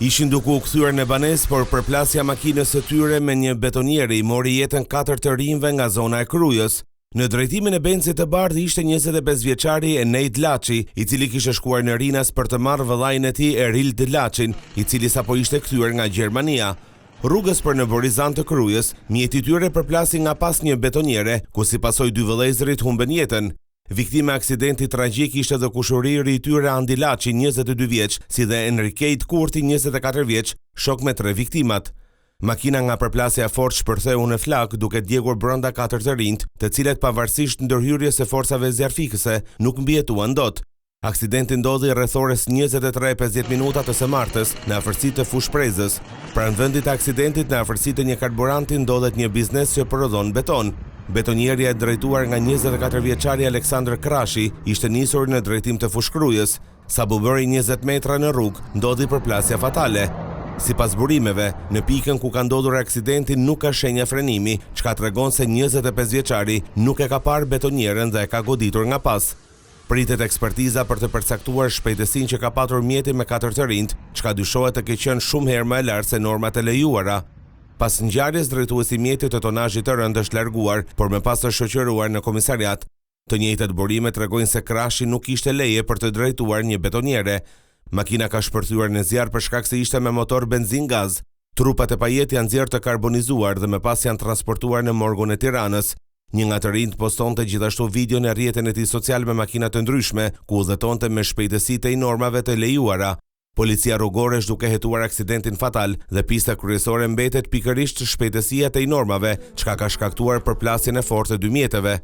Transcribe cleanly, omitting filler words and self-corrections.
Ishin duke u kthyer në banesë, por përplasja makinës së tyre me një betonieri i mori jetën 4 të rinjve nga zona e Krujës. Në drejtimin e Bencit të bardhë ishte 25 vjeçari Enejt Laçi, i cili kishte shkuar në Rinas për të marrë vëllain e tij Eril Laçin, i cili sapo ishte kthyer nga Gjermania. Rrugës për në Borizan të Krujës, mjeti i tyre përplasi nga pas një betoniere, ku si pasojë 2 vëllezërit humben jetën. Viktime e aksidentit tragjik ishte dhe kushëriri i tyre Andi Laçi, 22 vjeç, si dhe Enrikejt Kurti, 24 vjeç, shok me 3 viktimat. Makina nga përplasja fort shpërtheu në flak duke djegur brenda 4 të rinjt, të cilët pavarësisht ndërhyrjes së forcave zjarfikëse nuk mbijetuan dot. Aksidenti ndodhi rreth orës 23:50 minuta të së martës në afërsitë të Fushprezës. Pranë vendit të aksidentit, në afërsitë të një karburanti, ndodhet një biznes që prodhon beton. Betonierja e drejtuar nga 24 vjeçari Aleksandr Krashi ishte nisur në drejtim të Fushkrujës. Sa bëri 20 metra në rrugë, ndodhi përplasja fatale. Sipas burimeve, në pikën ku ka ndodhur aksidenti nuk ka shenja frenimi, çka tregon se 25 vjeçari nuk e ka parë betonierën dhe e ka goditur nga pas. Pritet ekspertiza për të përcaktuar shpejtësinë që ka patur mjeti me 4 të rinjt, çka dyshohet të ketë qenë shumë herë më e lartë se normat e lejuara. Pas ngjarjes, drejtuesi i mjetit të tonazhit të rënd është larguar, por më pas të shoqëruar në komisariat. Të njëjtat burime tregojnë se Krashi nuk kishte leje për të drejtuar një betoniere. Makina ka shpërthyer në zjarr për shkak se ishte me motor benzin-gaz. Trupat e pajet janë nxjerrë të karbonizuar dhe më pas janë transportuar në morgun e Tiranës. Një nga të rinjt postonte gjithashtu video në rrjetin e tij social me makina të ndryshme, ku udhëtonte me shpejtësi të normave të lejuara. Policia rrugore është duke hetuar aksidentin fatal dhe pista kryesore mbetet pikërisht shpejtësia të normave, çka ka shkaktuar përplasjen e fortë të 2 mjeteve.